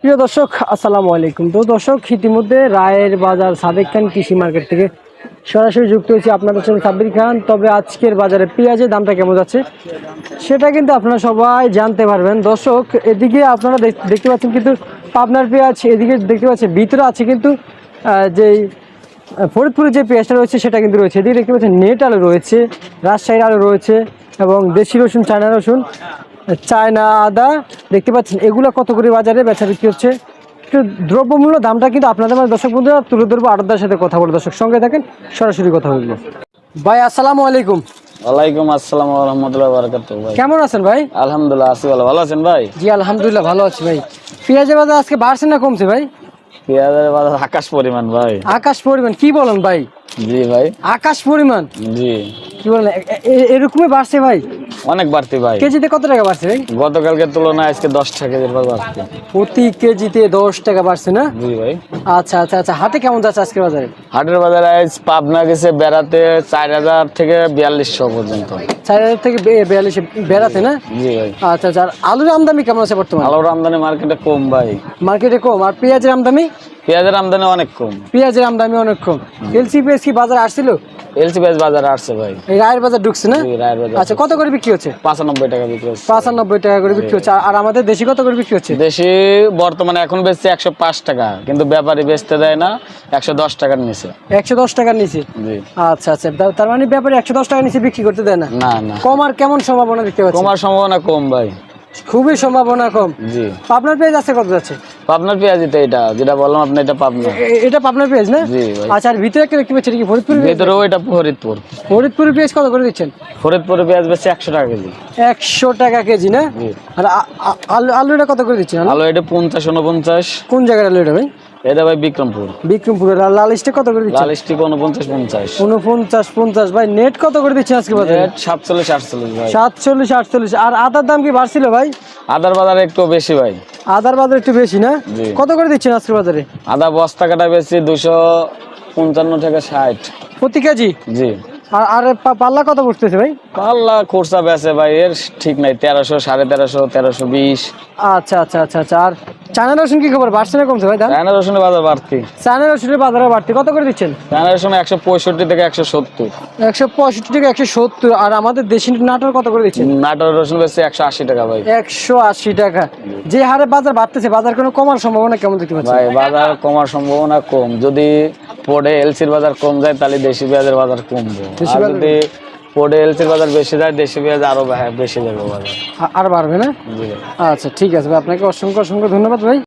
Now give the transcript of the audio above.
প্রিয় দর্শক আসসালামু আলাইকুম। তো দর্শক, ইতিমধ্যে রায়ের বাজার সাদেক খান কৃষি মার্কেট থেকে সরাসরি যুক্ত হয়েছি আপনাদের সঙ্গে সাব্বির খান। তবে আজকের বাজারে পেঁয়াজের দামটা কেমন যাচ্ছে সেটা কিন্তু আপনারা সবাই জানতে পারবেন। দর্শক, এদিকে আপনারা দেখতে পাচ্ছেন কিন্তু পাবনার পেঁয়াজ, এদিকে দেখতে পাচ্ছেন ভিতরে আছে কিন্তু যেই ফরিদপুরে যে পেঁয়াজটা রয়েছে সেটা কিন্তু রয়েছে। এদিকে দেখতে পাচ্ছেন নেট আলু রয়েছে, রাজশাহীর আলু রয়েছে এবং দেশি রসুন, চায়না রসুন, চায়না আদা দেখতে পাচ্ছেন। এগুলো কত করে বাজারে বেচা বিক্রি হচ্ছে, একটু দ্রব্যমূল্য দামটা কিন্তু আপনাদের মাঝে দর্শক বন্ধুরা তুলে ধরবো। আড়তদার সাথে কথা বলে দর্শক সঙ্গে থাকেন, সরাসরি কথা বলবো। ভাই আসসালামু আলাইকুম। ওয়ালাইকুম আসসালাম ওয়া রাহমাতুল্লাহি ওয়া বারাকাতুহু। ভাই কেমন আছেন ভাই? আলহামদুলিল্লাহ আছি ভালো। ভালো আছেন ভাই? জি আলহামদুলিল্লাহ ভালো আছি ভাই। পেঁয়াজের বাজার আজকে বাড়ছে না কমছে ভাই? পেঁয়াজের বাজার আকাশ পরিমাণ ভাই। আকাশ পরিমাণ? কি বলেন ভাই? জি ভাই। আকাশ পরিমাণ? জি। কি বলেন, এরকমই বাড়ছে ভাই? অনেক বাড়তি ভাই। কেজিতে কত টাকা বাড়ছে ভাই? গতকালকের তুলনায় আজকে 10 টাকা কেজির পর বাড়তি। প্রতি কেজিতে 10 টাকা বাড়ছে না? জি ভাই। আচ্ছা আচ্ছা আচ্ছা, হাটে কেমন যাচ্ছে আজকের বাজারে? হাটের বাজারে আজ পাবনা গেছে বেড়াতে 4000 থেকে 4200 পর্যন্ত। 4000 থেকে 42 বেড়াতে না? জি ভাই। আচ্ছা আচ্ছা, আর আলুর আমদানি কেমন আছে বর্তমানে? আলুর আমদানি মার্কেটে কম ভাই। মার্কেটে কম। আর পেঁয়াজের আমদানি? পেঁয়াজের আমদানি অনেক কম। পেঁয়াজের আমদানি অনেক কম। এলসি পেঁয়াজ কি বাজারে আসছিল? এলসি পেঁয়াজ বাজারে আসছে ভাই। এই রায়ের বাজার ঢুকছে না? জি, রায়ের বাজার। আচ্ছা, কত করে বিক্রি হচ্ছে? 95 টাকা বিক্রি হচ্ছে। 95 টাকা করে বিক্রি হচ্ছে। আর আমাদের দেশি কত করে বিক্রি হচ্ছে? দেশি বর্তমানে এখন বেচছে 105 টাকা, কিন্তু ব্যাপারী বেচতে দেয় না 110 টাকার নিচে। 110 টাকার নিচে? জি। আচ্ছা আচ্ছা, তার মানে ব্যাপারে 110 টাকার নিচে বিক্রি করতে দেয় না? না না, কমার কেমন সম্ভাবনা দেখতে পাচ্ছেন? কমার সম্ভাবনা কম ভাই। খুবই সম্ভাবনা কম। জি। পাবনার পেঁয়াজ আছে কত যাচ্ছে? পাবনার পেঁয়াজিতে এটা যেটা বললাম আপনি, এটা পাবনা। এটা পাবনার পেঁয়াজ না? জি ভাই। আচ্ছা, আর ভিতরে একটা দেখতে পাচ্ছি, এটা কি ফরিদপুর পেঁয়াজ? ভেতরেও এটা ফরিদপুর। ফরিদপুরের পেঁয়াজ কত করে দিচ্ছেন? ফরিদপুরের পেঁয়াজ বেচছে 100 টাকা কেজি। 100 টাকা কেজি না? জি। আর আলুটা কত করে দিচ্ছেন? আলু এটা 50 49। কোন জায়গার আলু এটা ভাই? এটা ভাই বিক্রমপুর। বিক্রমপুরের। আর লাল স্টিক কত করে দিচ্ছেন? লাল স্টিক 49 50। 49 50। ভাই নেট কত করে দিচ্ছেন আজকে বাজারে? 47 48 ভাই। 47 48। আর আদার দাম কি বাড়ছিল ভাই? আদার বাজার একটু বেশি ভাই। আদার বাজার একটু বেশি না? জি। কত করে দিচ্ছেন আজকে বাজারে? আদা বস্তা কাটা বেশি 255 থেকে 60 প্রতি কেজি? জি। আর আর পাল্লা কত পড়তেছে ভাই? পাল্লা খরচা বেচে ভাই, এর ঠিক নাই। 1300 1350 1320। আচ্ছা আচ্ছা আচ্ছা আচ্ছা। আর চায়না রসুন কি খবর, বাড়ছে না কমছে ভাই দাম? চায়না রসুনের বাজার বাড়তি। চায়না রসুনের বাজারে বাড়তি কত করে দিচ্ছেন? চায়না রসুন 165 থেকে 170। 165 থেকে 170। আর আমাদের দেশি নাটোর কত করে দিচ্ছেন? নাটোর রসুন বেচছে 180 টাকা ভাই। 180 টাকা। যে হারে বাজার বাড়তেছে, বাজার কোনো কমার সম্ভাবনা কেমন দেখতে পাচ্ছেন? ভাই বাজার কমার সম্ভাবনা কম। যদি পড়ে এলসির বাজার কম যায় তাহলে দেশি পেঁয়াজের বাজার কমবে। দেশি আর পেঁয়াজ- যদি পড়ে এলসির বাজার বেশি যায়, দেশি পেঁয়াজ আরো বেশি যাবে বাজার। আর বাড়বে না? জি ভাই। আচ্ছা ঠিক আছে ভাই, আপনাকে অসংখ্য অসংখ্য ধন্যবাদ ভাই।